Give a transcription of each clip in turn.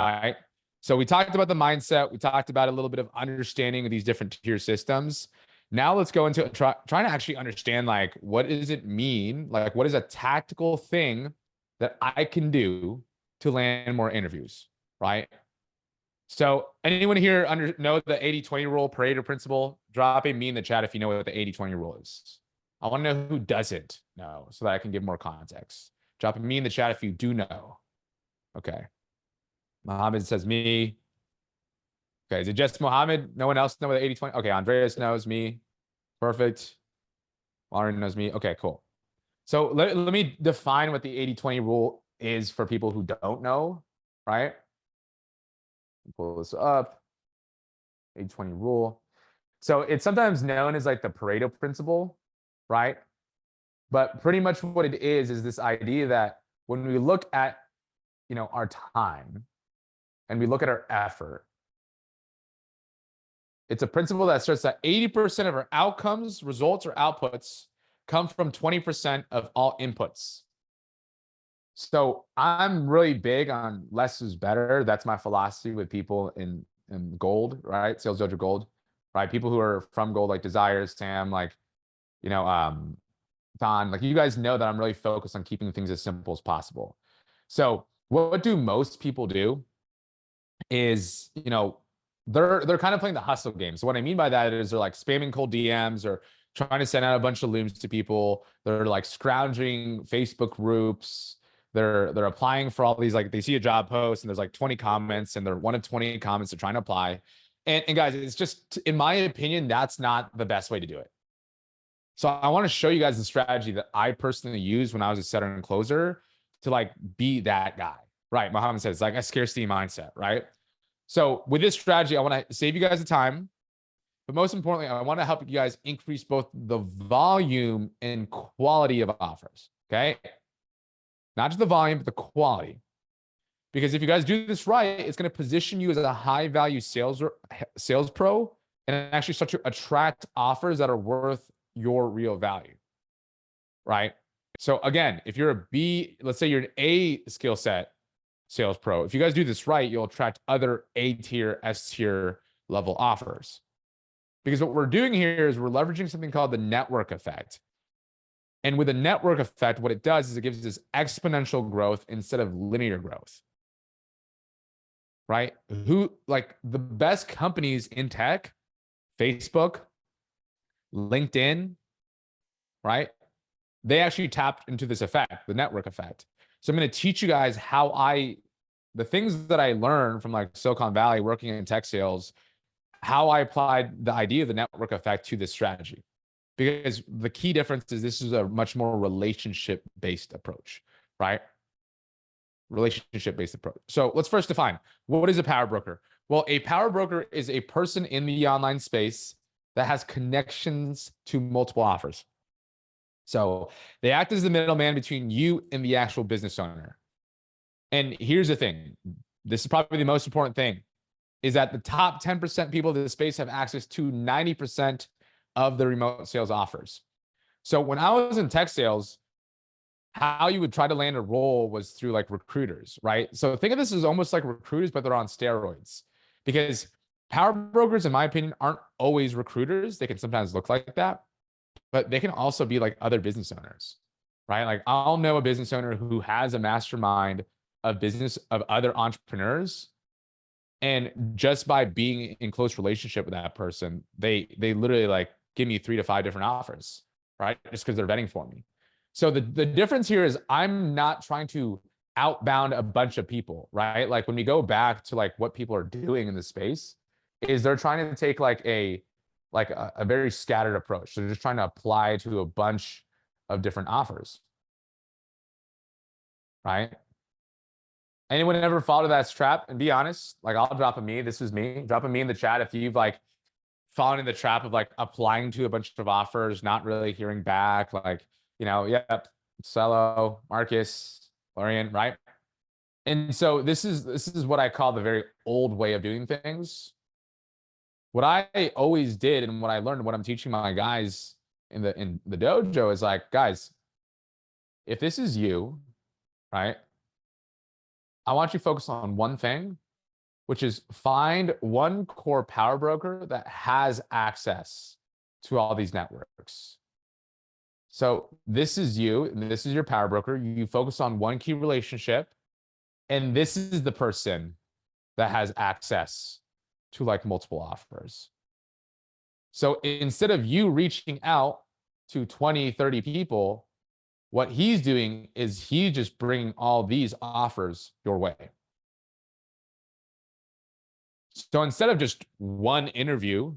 right? So we talked about the mindset. We talked about a little bit of understanding of these different tier systems. Now let's go into trying to actually understand, like, what does it mean? Like, what is a tactical thing that I can do to land more interviews, right? So anyone here know the 80-20 rule, Pareto principle? Drop a me in the chat if you know what the 80-20 rule is. I want to know who doesn't know so that I can give more context. Drop a me in the chat if you do know. Okay. Mohammed says me. Okay, is it just Mohammed? No one else know what the 80-20? Okay, Andreas knows me. Perfect. Lauren knows me. Okay, cool. So let me define what the 80-20 rule is for people who don't know, right? Pull this up. 80-20 rule. So it's sometimes known as like the Pareto principle, right? But pretty much what it is this idea that when we look at, our time and we look at our effort, it's a principle that starts that 80% of our outcomes, results, or outputs come from 20% of all inputs. So I'm really big on less is better. That's my philosophy with people in gold, right? Sales Dojo Gold, right? People who are from gold, like Desires, Sam, like, Don, like, you guys know that I'm really focused on keeping things as simple as possible. So what do most people do is, they're kind of playing the hustle game. So what I mean by that is they're like spamming cold DMs or trying to send out a bunch of looms to people. They're like scrounging Facebook groups. They're applying for all these, like, they see a job post and there's like 20 comments and they're one of 20 comments they're trying to apply. And guys, it's just, in my opinion, that's not the best way to do it. So I want to show you guys the strategy that I personally used when I was a setter and closer to, like, be that guy, right? Mohammed says, like, a scarcity mindset, right? So with this strategy, I want to save you guys the time, but most importantly, I want to help you guys increase both the volume and quality of offers, okay? Not just the volume, but the quality. Because if you guys do this right, it's going to position you as a high value sales pro and actually start to attract offers that are worth your real value, right? So again, if you're a B, let's say you're an A skill set sales pro, if you guys do this right, you'll attract other A tier, S tier level offers. Because what we're doing here is we're leveraging something called the network effect. And with a network effect, what it does is it gives us exponential growth instead of linear growth, right? Like the best companies in tech, Facebook, LinkedIn, right? They actually tapped into this effect, the network effect. So I'm going to teach you guys the things that I learned from, like, Silicon Valley working in tech sales, how I applied the idea of the network effect to this strategy. Because the key difference is this is a much more relationship-based approach, right? Relationship-based approach. So let's first define, what is a power broker? Well, a power broker is a person in the online space that has connections to multiple offers. So they act as the middleman between you and the actual business owner. And here's the thing. This is probably the most important thing, is that the top 10% people in the space have access to 90% of the remote sales offers. So when I was in tech sales, how you would try to land a role was through, like, recruiters, right? So think of this as almost like recruiters, but they're on steroids. Because power brokers, in my opinion, aren't always recruiters. They can sometimes look like that, but they can also be like other business owners, right? Like, I'll know a business owner who has a mastermind of other entrepreneurs. And just by being in close relationship with that person, they literally, like, give me 3 to 5 different offers, right? Just because they're vetting for me. So the difference here is I'm not trying to outbound a bunch of people, right? Like, when we go back to, like, what people are doing in the space, is they're trying to take a very scattered approach. They're just trying to apply to a bunch of different offers, right? Anyone ever fall to that trap? And be honest, like, I'll drop a me. This is me. Drop a me in the chat if you've, like, fallen in the trap of, like, applying to a bunch of offers, not really hearing back. Like, yep, Cello, Marcus, Lorian, right? And so this is what I call the very old way of doing things. What I always did and what I learned, what I'm teaching my guys in the dojo is, like, guys, if this is you, right? I want you to focus on one thing, which is find one core power broker that has access to all these networks. So this is you, and this is your power broker. You focus on one key relationship, and this is the person that has access to like multiple offers. So instead of you reaching out to 20, 30 people, what he's doing is he's just bringing all these offers your way. So instead of just one interview,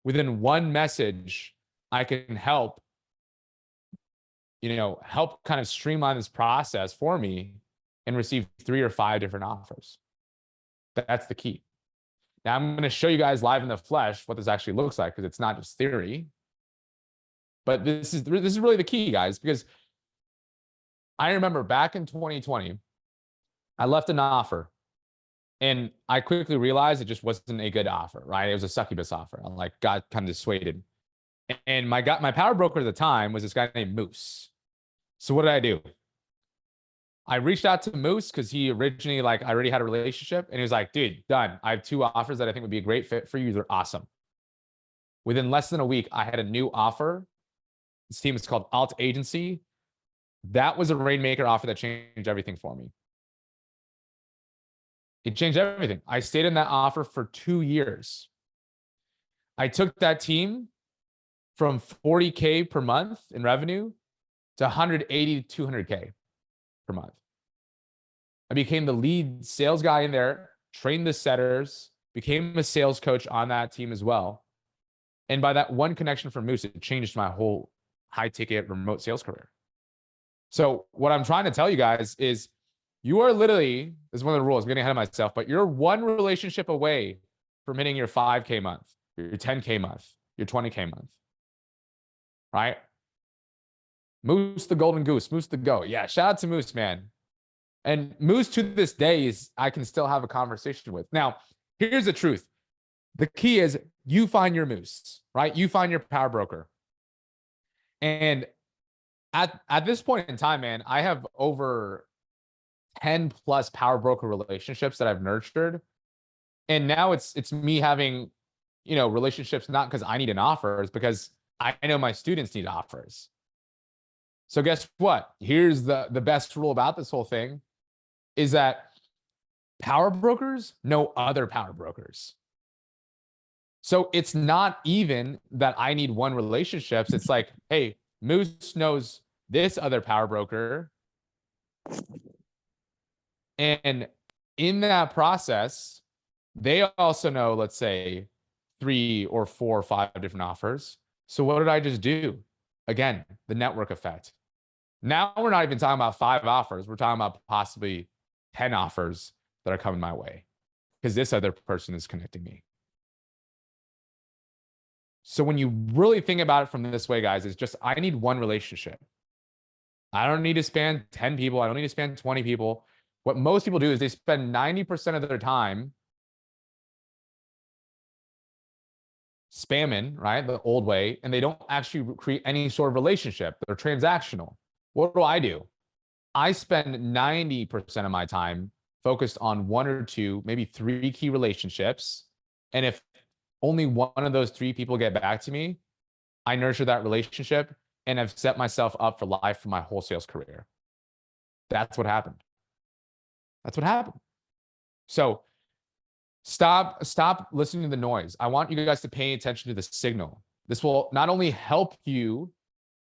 within one message, I can help kind of streamline this process for me and receive 3 or 5 different offers. That's the key. Now I'm going to show you guys live in the flesh what this actually looks like, because it's not just theory. But this is really the key, guys, because I remember back in 2020, I left an offer and I quickly realized it just wasn't a good offer, right? It was a succubus offer. I like got kind of dissuaded. And my power broker at the time was this guy named Moose. So what did I do? I reached out to Moose because he originally, I already had a relationship, and he was like, dude, done. I have 2 offers that I think would be a great fit for you. They're awesome. Within less than a week, I had a new offer. This team is called Alt Agency. That was a rainmaker offer that changed everything for me. It changed everything. I stayed in that offer for 2 years. I took that team from 40K per month in revenue to 180 to 200K per month. I became the lead sales guy in there, trained the setters, became a sales coach on that team as well. And by that one connection from Moose, it changed my whole high ticket remote sales career. So what I'm trying to tell you guys is you are literally, this is one of the rules, I'm getting ahead of myself, but you're one relationship away from hitting your 5K month, your 10K month, your 20K month, right? Moose the golden goose, Moose the goat. Yeah, shout out to Moose, man. And Moose to this day is I can still have a conversation with. Now, here's the truth. The key is you find your Moose, right? You find your power broker. And at this point in time, man, I have over 10 plus power broker relationships that I've nurtured. And now it's me having, relationships, not because I need an offer, it's because I know my students need offers. So guess what? Here's the best rule about this whole thing is that power brokers know other power brokers. So it's not even that I need one relationships. It's like, hey, Moose knows this other power broker. And in that process, they also know, let's say, 3 or 4 or 5 different offers. So what did I just do? Again, the network effect. Now we're not even talking about 5 offers. We're talking about possibly 10 offers that are coming my way because this other person is connecting me. So when you really think about it from this way, guys, it's just, I need one relationship. I don't need to span 10 people. I don't need to span 20 people. What most people do is they spend 90% of their time spamming, right? The old way, and they don't actually create any sort of relationship. They're transactional. What do? I spend 90% of my time focused on 1 or 2, maybe 3 key relationships. And if only one of those 3 people get back to me, I nurture that relationship and I've set myself up for life for my whole sales career. That's what happened. That's what happened. So stop listening to the noise. I want you guys to pay attention to the signal. This will not only help you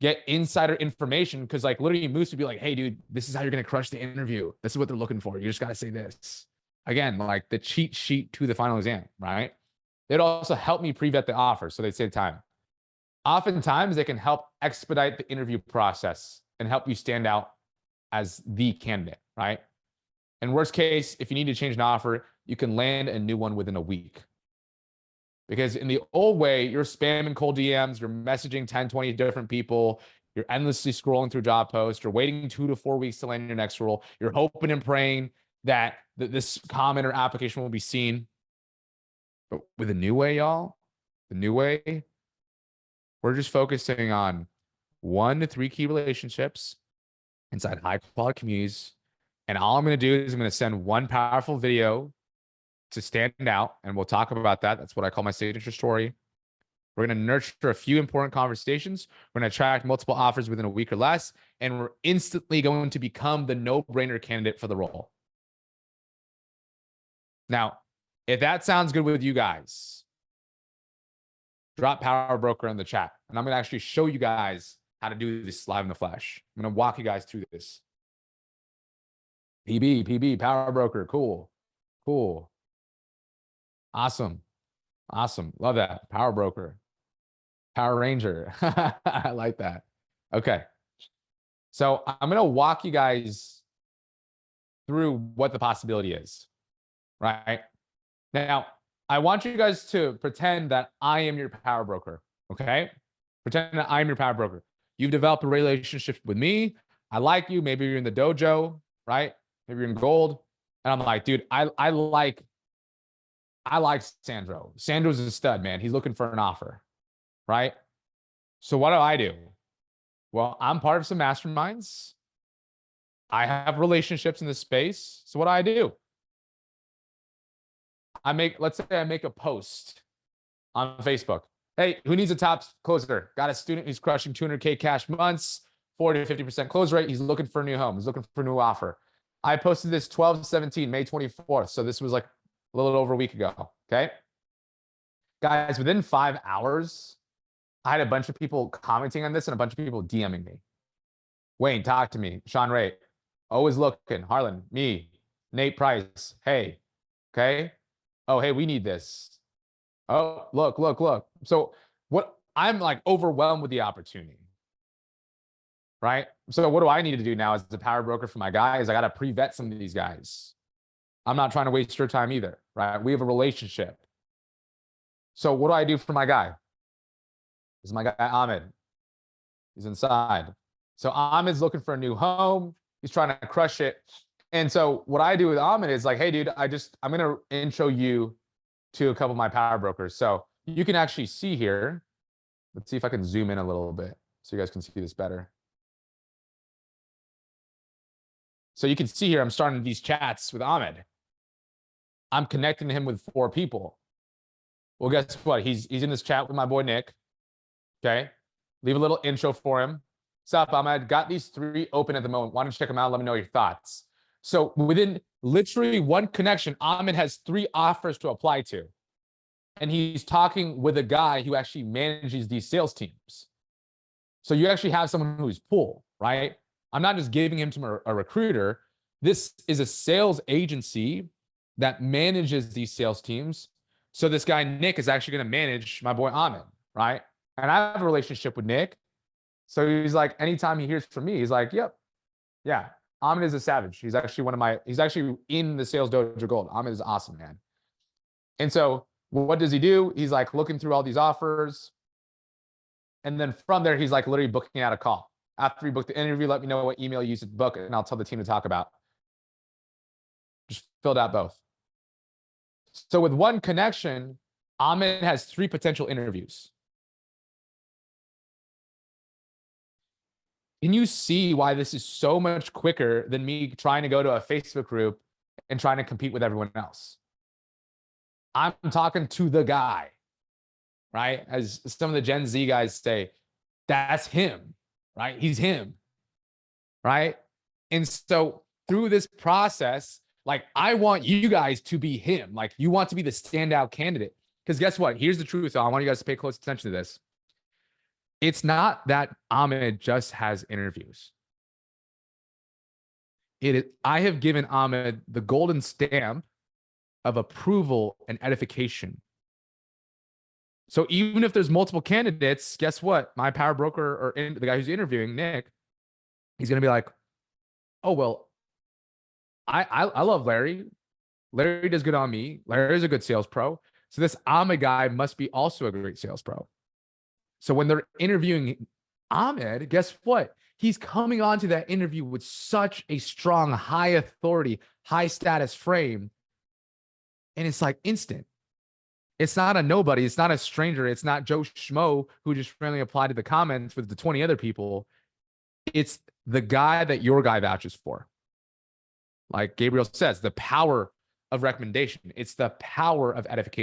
get insider information, because literally Moose would be like, hey, dude, this is how you're going to crush the interview. This is what they're looking for. You just got to say this. Again, like the cheat sheet to the final exam, right? They'd also help me pre-vet the offer, so they save time. Oftentimes, they can help expedite the interview process and help you stand out as the candidate, right? And worst case, if you need to change an offer, you can land a new one within a week. Because in the old way, you're spamming cold DMs, you're messaging 10, 20 different people, you're endlessly scrolling through job posts, you're waiting 2 to 4 weeks to land your next role, you're hoping and praying that this comment or application will be seen. But with the new way, y'all, the new way, we're just focusing on 1 to 3 key relationships inside high quality communities. And all I'm going to do is I'm going to send one powerful video to stand out, and we'll talk about that. That's what I call my signature story. We're going to nurture a few important conversations. We're going to attract multiple offers within a week or less, and we're instantly going to become the no-brainer candidate for the role. Now, if that sounds good with you guys, drop Power Broker in the chat, and I'm going to actually show you guys how to do this live in the flesh. I'm going to walk you guys through this. PB, Power Broker. Cool. Awesome. Love that. Power Broker. Power Ranger. I like that. Okay. So I'm going to walk you guys through what the possibility is, right? Now, I want you guys to pretend that I am your power broker, okay? Pretend that I'm your power broker. You've developed a relationship with me. I like you. Maybe you're in the dojo, right? Maybe you're in gold. And I'm like, dude, I like Sandro. Sandro's a stud, man. He's looking for an offer, right? So what do? Well, I'm part of some masterminds. I have relationships in this space. So what do? Let's say I make a post on Facebook. Hey, who needs a top closer? Got a student who's crushing 200K cash months, 40 to 50% close rate. He's looking for a new home. He's looking for a new offer. I posted this 12/17, May 24th. So this was like a little over a week ago. Okay. Guys, within 5 hours, I had a bunch of people commenting on this and a bunch of people DMing me. Wayne, talk to me. Sean Ray, always looking. Harlan, me. Nate Price, hey. Okay. Oh, hey, we need this. Oh, look. So I'm like overwhelmed with the opportunity, right? So what do I need to do now as the power broker for my guys? I got to pre-vet some of these guys. I'm not trying to waste your time either, right? We have a relationship. So what do I do for my guy? This is my guy, Ahmed. He's inside. So Ahmed's looking for a new home. He's trying to crush it. And so what I do with Ahmed is like, hey, dude, I'm going to intro you to a couple of my power brokers. So you can actually see here. Let's see if I can zoom in a little bit so you guys can see this better. So you can see here, I'm starting these chats with Ahmed. I'm connecting him with 4 people. Well, guess what? He's in this chat with my boy, Nick. Okay. Leave a little intro for him. What's up, Ahmed? Got these 3 open at the moment. Why don't you check them out? Let me know your thoughts. So within literally one connection, Ahmed has 3 offers to apply to. And he's talking with a guy who actually manages these sales teams. So you actually have someone who's pull, right? I'm not just giving him to a recruiter. This is a sales agency that manages these sales teams. So this guy, Nick, is actually going to manage my boy, Ahmed, right? And I have a relationship with Nick. So he's like, anytime he hears from me, he's like, yep, yeah, Ahmed is a savage. He's actually he's actually in the Sales Dojo Gold. Ahmed is awesome, man. And so what does he do? He's like looking through all these offers. And then from there, he's like literally booking out a call. After we book the interview, let me know what email you use to book, and I'll tell the team to talk about. Just filled out both. So with one connection, Ahmed has 3 potential interviews. Can you see why this is so much quicker than me trying to go to a Facebook group and trying to compete with everyone else? I'm talking to the guy, right? As some of the Gen Z guys say, that's him, right? He's him, right? And so through this process, like, I want you guys to be him. Like, you want to be the standout candidate. Because guess what? Here's the truth. I want you guys to pay close attention to this. It's not that Ahmed just has interviews. I have given Ahmed the golden stamp of approval and edification. So even if there's multiple candidates, guess what? My power broker or the guy who's interviewing, Nick, he's going to be like, oh, well, I love Larry. Larry does good on me. Larry's a good sales pro. So this Ahmed guy must be also a great sales pro. So when they're interviewing Ahmed, guess what? He's coming onto that interview with such a strong, high authority, high status frame. And it's like instant. It's not a nobody. It's not a stranger. It's not Joe Schmo who just randomly applied to the comments with the 20 other people. It's the guy that your guy vouches for. Like Gabriel says, the power of recommendation. It's the power of edification.